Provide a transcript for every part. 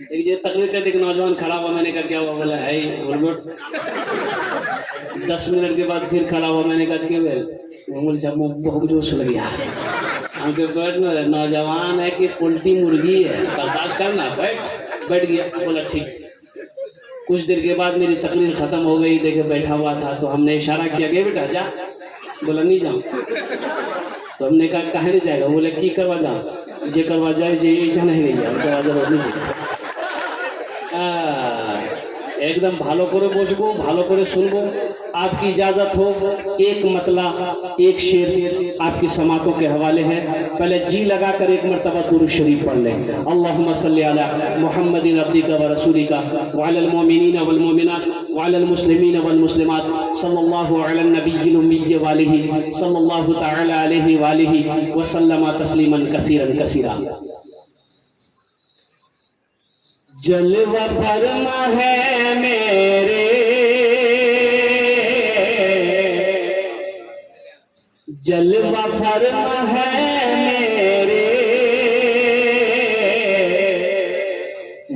एक जो तकरीर करते एक नौजवान खड़ा हुआ, मैंने कहा क्या हुआ? बोला है गुलगुट। 10 मिनट के बाद फिर खड़ा हुआ, मैंने कहा क्यों? बोले जब बहुत जोश लग गया हमके। बैठ नौजवान है कि पोल्ट्री मुर्गी है, बर्दाश्त करना। बैठ गया। बोला ठीक। कुछ देर के बाद मेरी तकरीर खत्म हो गई, देखे बैठा हुआ था तो हमने इशारा किया, गए बेटा जा। बोला नहीं जाऊँ। तो हमने कहा कहे नहीं जाएगा? बोले की करवा जाऊँ? जे करवा जाए जे ऐसा नहीं गया एकदम भालो करे बसबो, भालो करे सुनबो। आपकी इजाजत हो, एक मतला एक शेर आपकी समातों के हवाले है। पहले जी लगा कर एक मरतबा दुरूद शरीफ पढ़ लें। अल्लाहुम्मा सल्ली अला मुहम्मदिन अब्दिका व रसूलिका व अलल मुमिनीना वल मुमिनात व अलल मुस्लिमीना वल मुस्लिमात सल्लल्लाहु अला नबिय्यिल उम्मी व आलिहि सल्लल्लाहु तआला अलैहि व आलिहि व सल्लम तस्लीमन कसीरन कसीरा। जलवा फरमा है मेरे, जलवा फरमा है मेरे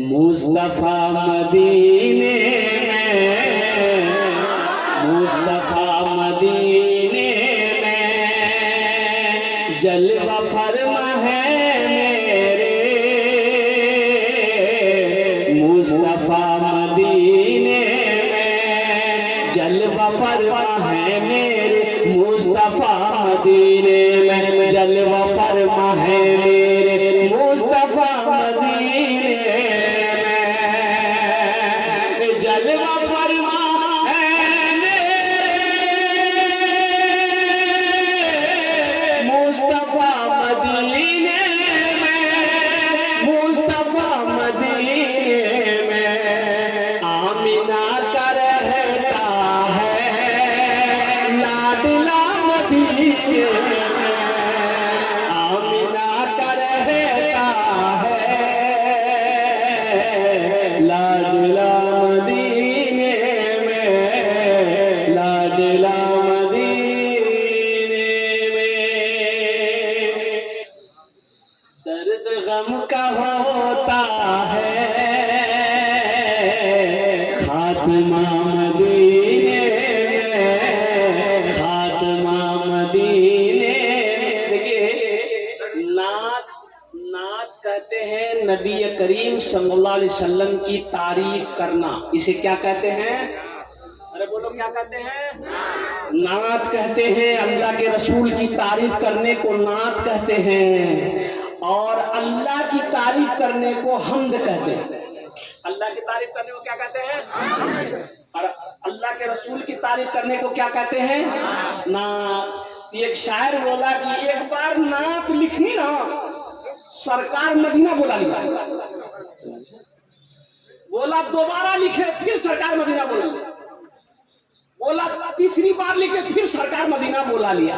मुस्तफा मदीने में, मुस्तफा मदीने में। जलवा फरमा है मुस्तफा मदीने में, जलवा फरमा है मेरे मुस्तफा मदीने में, जलवा फरमा है मेरे मुस्तफा मदीने में, जलवा फरमा है मेरे मुस्तफा मदीने में, मुस्तफा मदीने में। आमिना का रहता है लाडला मदीने में, आमिना का रहता है लाडला मदीने में, लाडला मदीने में। दर्द गम का होता है खात्मा मदीने में, खात्मा मदीने में। देखिए नात कहते हैं नबी करीम सल्लल्लाहु अलैहि वसल्लम की तारीफ करना। इसे क्या कहते हैं? अरे बोलो क्या कहते हैं? नात कहते हैं। अल्लाह के रसूल की तारीफ करने को नात कहते हैं, और अल्लाह की तारीफ करने को हम्द कहते हैं। अल्लाह की तारीफ करने को क्या कहते हैं? और अल्लाह के रसूल की तारीफ करने को क्या कहते हैं? नात। एक शायर बोला कि एक बार नात लिखनी ना, सरकार मदीना बोला लिया। बोला दोबारा लिखे, फिर सरकार मदीना बोला लिया। बोला तीसरी बार लिखे, फिर सरकार मदीना बोला लिया।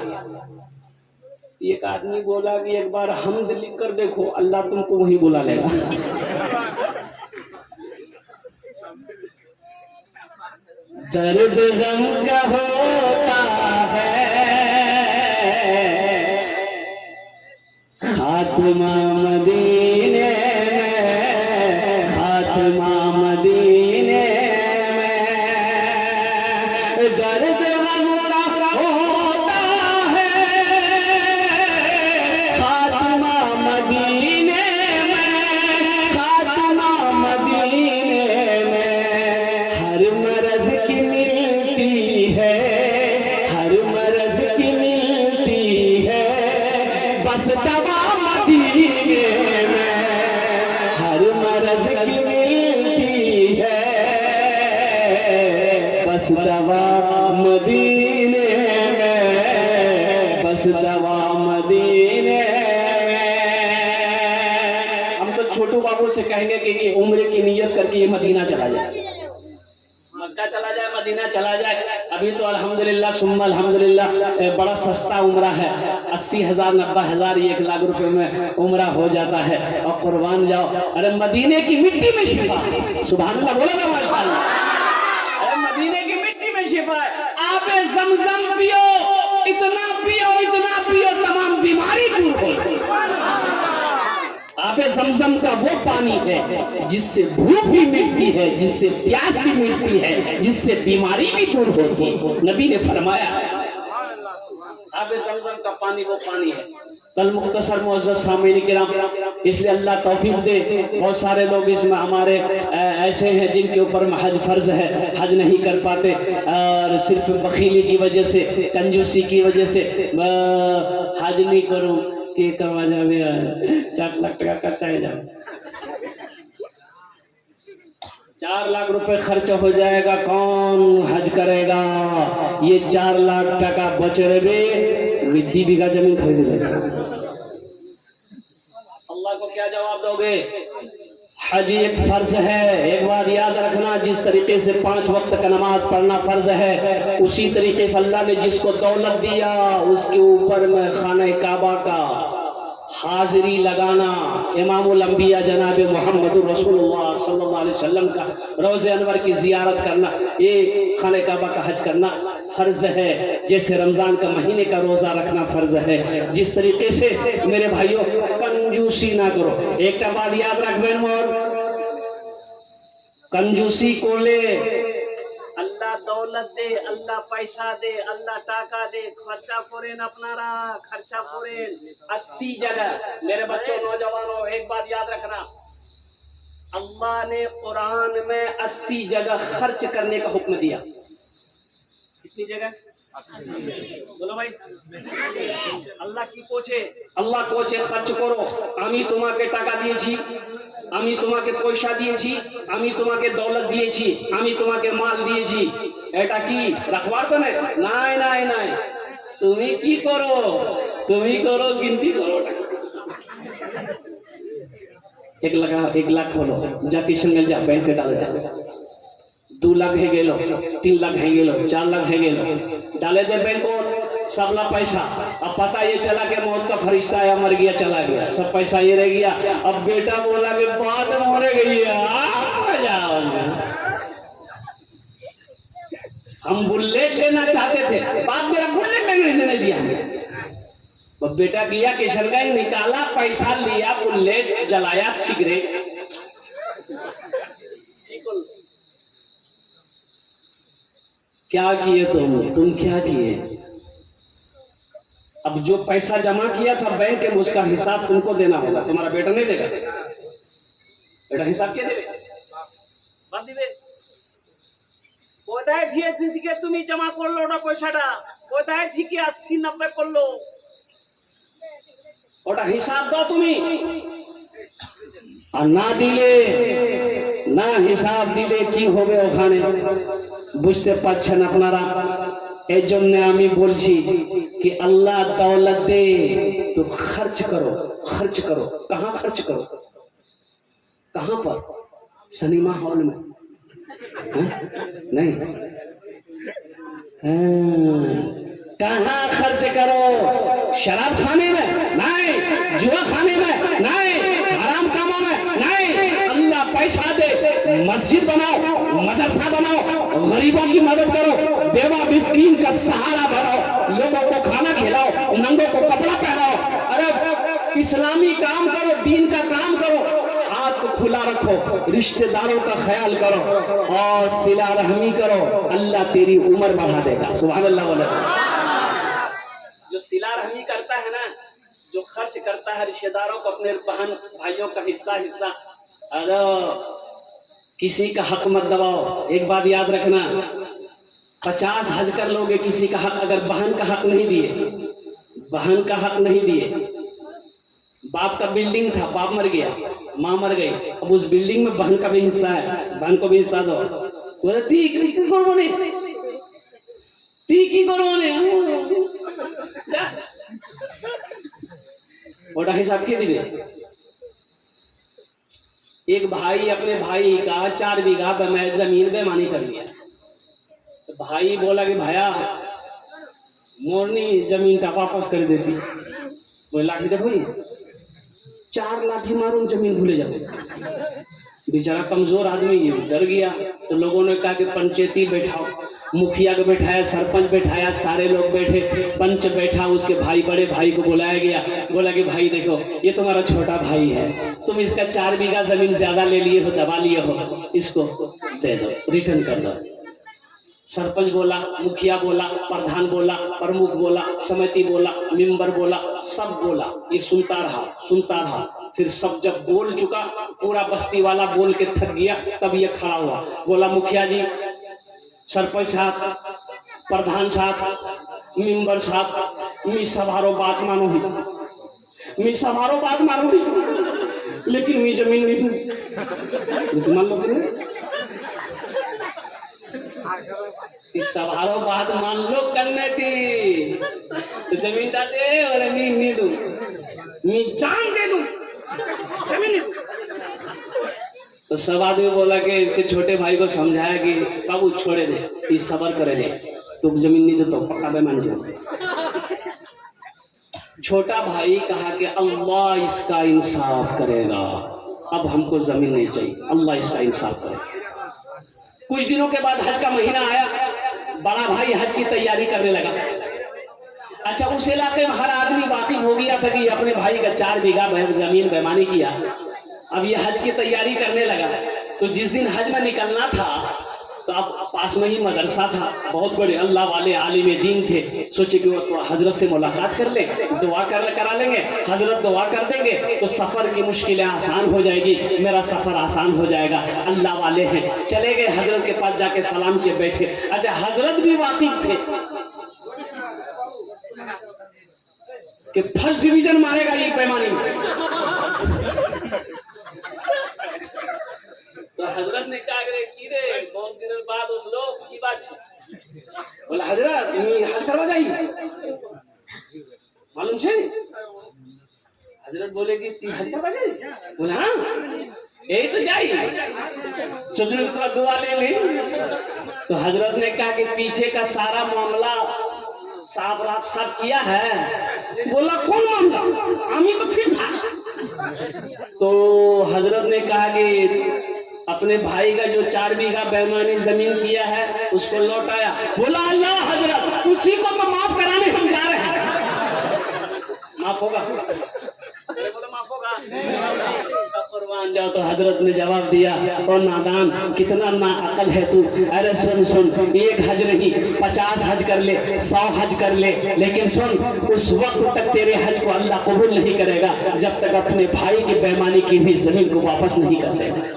एक आदमी बोला कि एक बार हम्द लिख कर देखो, अल्लाह तुमको वहीं बुला लेगा। दर्द गम का होता है खात्मा मदीने में, खात्मा मदीने में। दर्द गम का होता है खात्मा मदीने में, खात्मा मदीने में। हर मरज की मिलती है, हर मरज की मिलती है बस दवा मदीने में, हर मरज की मिलती है बस दवा मदीने में, बस दवा मदीने में। हम तो छोटू बाबू से कहेंगे कि उम्र की नियत करके ये मदीना चला जाए, मक्का चला जाए, मदीना चला जाए। अभी तो अल्हम्दुलिल्लाह सुम्मा अल्हम्दुलिल्लाह बड़ा सस्ता उम्रा है। 80,000 90,000 1 लाख रुपए में उम्रा हो जाता है और कुर्बान जाओ। अरे मदीने की मिट्टी में शिफा, सुभान अल्लाह बोला ना माशाअल्लाह। अरे मदीने की मिट्टी में शिफा है। आप ज़मज़म पियो, इतना पियो, इतना पियो, तमाम बीमारी दूर हो। आबे ज़मज़म का वो पानी है जिससे भूख भी मिटती है, जिससे प्यास भी मिटती है, जिससे बीमारी भी दूर होती है। नबी ने फरमाया आबे ज़मज़म का पानी वो पानी है। कल मुख्तसर मुअज़्ज़ज़ सामीन किराम, इसलिए अल्लाह तौफीक दे। बहुत सारे लोग इसमें हमारे ऐसे हैं जिनके ऊपर हज फर्ज है, हज नहीं कर पाते और सिर्फ बखीली की वजह से, कंजूसी की वजह से हज नहीं करूँ के करवा जावे 4 लाख टका खर्चा है जाए, 4 लाख रुपए खर्च हो जाएगा, कौन हज करेगा? ये 4 लाख टका बच रहे 2 बीघा जमीन खरीद लेगा। अल्लाह को क्या जवाब दोगे? हज एक फर्ज है। एक बात याद रखना, जिस तरीके से 5 वक्त का नमाज पढ़ना फर्ज है, उसी तरीके से अल्लाह ने जिसको दौलत दिया उसके ऊपर में खाने काबा का हाजिरी लगाना, इमामुल अंबिया जनाब मोहम्मद रसूलुल्लाह सल्लल्लाहु अलैहि वसल्लम का रोज़े अनवर की जियारत करना, ये खाने काबा का हज करना फर्ज है। जैसे रमजान का महीने का रोजा रखना फर्ज है। जिस तरीके से मेरे भाइयों कंजूसी ना करो। एक बात याद रख बेन मोर, कंजूसी को ले अल्लाह दौलत दे, अल्लाह पैसा दे, अल्लाह टाका दे, खर्चा करें अपनारा, खर्चा करें 80 जगह। मेरे बच्चों नौजवानों एक बात याद रखना, अल्लाह ने कुरान में 80 जगह खर्च करने का हुक्म दिया। कितनी जगह? बोलो भाई। अल्लाह की कोचे, अल्लाह कोचे खर्च करो। আমি তোমাকে টাকা দিয়েছি, আমি তোমাকে পয়সা দিয়েছি, আমি তোমাকে দৌলত দিয়েছি, আমি তোমাকে মাল দিয়েছি, এটা কি রাখবার তো নাই নাই নাই, তুমি কি করো? তুমি করো गिनती করো। 1 लाख হলো, জাতি সঙ্গে যা ব্যাংকে ডালে যাবে। 2 लाख है गेलो, 3 लाख है गेलो, 4 लाख है गेलो, डाले दे बैंक को सबला पैसा। अब पता ये चला कि मौत का फरिश्ता आया, मर गया, चला गया, सब पैसा ये रह गया। अब बेटा बोला कि बात मरे गई है, हम बुलेट लेना चाहते थे, बाप मेरा बुलेट लेने नहीं दिया। अब बेटा गया किशनगंज, निकाला पैसा, लिया बुलेट, जलाया सिगरेट। क्या किए तुम क्या किए? अब जो पैसा जमा किया था बैंक में उसका हिसाब तुमको देना होगा, तुम्हारा बेटा नहीं देगा। बेटा हिसाब क्या देवे? बाप दिवे। কোথায় থেকে তুমি জমা করলো ওটা পয়সাটা? কোথায় থেকে 80-90 করলো? ওটা হিসাব দাও তুমি। আর না দিলে, না হিসাব দিলে কি হবে ওখানে বুঝতে পারছেন আপনারা। এই জন্য আমি বলছি कि अल्लाह दौलत दे तो खर्च करो, खर्च करो। कहाँ खर्च करो? कहाँ पर? सिनेमा हॉल में? नहीं। कहाँ खर्च करो? शराब खाने में नहीं, जुआ खाने में नहीं, हराम कामों में नहीं। अल्लाह पैसा दे, मस्जिद बनाओ, मदरसा बनाओ, गरीबों की मदद करो, बेवा मिस्कीन का सहारा बनाओ, लोगों को खाना खिलाओ, नंगों को कपड़ा पहनाओ। अरे इस्लामी काम करो, दीन का काम करो, हाथ को खुला रखो, रिश्तेदारों का ख्याल करो और सिला रहमी करो। अल्लाह तेरी उम्र बढ़ा देगा। सुभान अल्लाह। जो सिला रहमी करता है ना, जो खर्च करता है रिश्तेदारों को, अपने बहन भाइयों का हिस्सा, अरे किसी का हक मत दबाओ। एक बात याद रखना, 50 हज कर लोगे, किसी का हक, अगर बहन का हक नहीं दिए, बहन का हक नहीं दिए, बाप का बिल्डिंग था, बाप मर गया, माँ मर गई, अब उस बिल्डिंग में बहन का भी हिस्सा है, बहन को भी हिस्सा दो। बोले ठीक करो ने, ठीक ही करो ने, ওটা হিসাব কে দিবে? एक भाई अपने भाई का 4 बीघा जमीन बेमानी कर लिया। तो भाई बोला कि भैया मोरनी जमीन का वापस कर देती। बोले लाठी देखो, 4 लाठी मारूं जमीन भूले जाओ। बेचारा कमजोर आदमी डर गया। तो लोगों ने कहा कि पंचायती बैठाओ, मुखिया को बैठाया, सरपंच बैठाया, सारे लोग बैठे, पंच बैठा, उसके भाई बड़े भाई को बुलाया गया। बोला कि भाई देखो ये तुम्हारा छोटा भाई है, तुम इसका 4 बीघा जमीन ज्यादा ले लिए हो, दबा लिए हो, इसको दे दो, रिटर्न कर दो। सरपंच बोला, मुखिया बोला, प्रधान बोला, प्रमुख बोला, समिति बोला, मेंबर बोला, सब बोला। ये सुनता रहा। फिर सब जब बोल चुका, पूरा बस्ती वाला बोल के थक गया, तब ये खड़ा हुआ, बोला मुखिया जी, सरपंच साहब, प्रधान साहब, मेंबर साहब, मी सभारो बात मानो ही, लेकिन मी जमीन नहीं दूं। मान लो सभारो बात मान लो करने थी तो जमीन दे, और मी नहीं दूं, मी जान दे दूं, जमीन नहीं दूं। तो सब आदमी बोला कि इसके छोटे भाई को समझाया कि बाबू छोड़े दे, इस सबर करे दे, तू जमीन नहीं दे तो पक्का बेमान जो। छोटा भाई कहा कि अल्लाह इसका इंसाफ करेगा, अब हमको जमीन नहीं चाहिए, अल्लाह इसका इंसाफ करेगा। कुछ दिनों के बाद हज का महीना आया, बड़ा भाई हज की तैयारी करने लगा। अच्छा, उस इलाके में हर आदमी वाकिफ हो गया था कि अपने भाई का 4 बीघा जमीन बेईमानी किया। अब ये हज की तैयारी करने लगा, तो जिस दिन हज में निकलना था, तो अब पास में ही मदरसा था, बहुत बड़े अल्लाह वाले आलिम दीन थे। सोचे कि वो तो हजरत से मुलाकात कर ले, दुआ करा लेंगे, हजरत दुआ कर देंगे तो सफर की मुश्किलें आसान हो जाएगी, मेरा सफर आसान हो जाएगा। अल्लाह वाले हैं। चले गए हजरत के पास, जाके सलाम किए, बैठे। अच्छा, हजरत भी वाकिफ थे कि फर्स्ट डिवीजन मारेगा ये पैमाने में। तो हजरत ने कहा कि रे बहुत दिनों बाद उस लोग की बात, बोला हजरत हज करवा जाइए, मालूम छे? हजरत बोले कि ती हज करवा जाइए, बोला हाँ यही तो जाइए, सोचने थोड़ा दुआ ले ली। तो हजरत ने कहा कि पीछे का सारा मामला साफ किया है। बोला कौन मामला, आमी तो फिर था। तो हजरत ने कहा कि अपने भाई का जो 4 बीघा बेईमानी जमीन किया है उसको लौटाया। बोला अल्लाह हजरत, उसी को तो माफ कराने हम जा रहे हैं, माफ होगा? बोला माफ होगा, कुर्बान जाओ। तो हजरत ने जवाब दिया, ओ नादान, कितना नाअकल है तू। अरे सुन, 1 हज नहीं 50 हज कर ले, 100 हज कर ले, लेकिन सुन, उस वक्त तक तेरे हज को अल्लाह कबूल नहीं करेगा जब तक अपने भाई की बेईमानी की हुई जमीन को वापस नहीं कर देगा।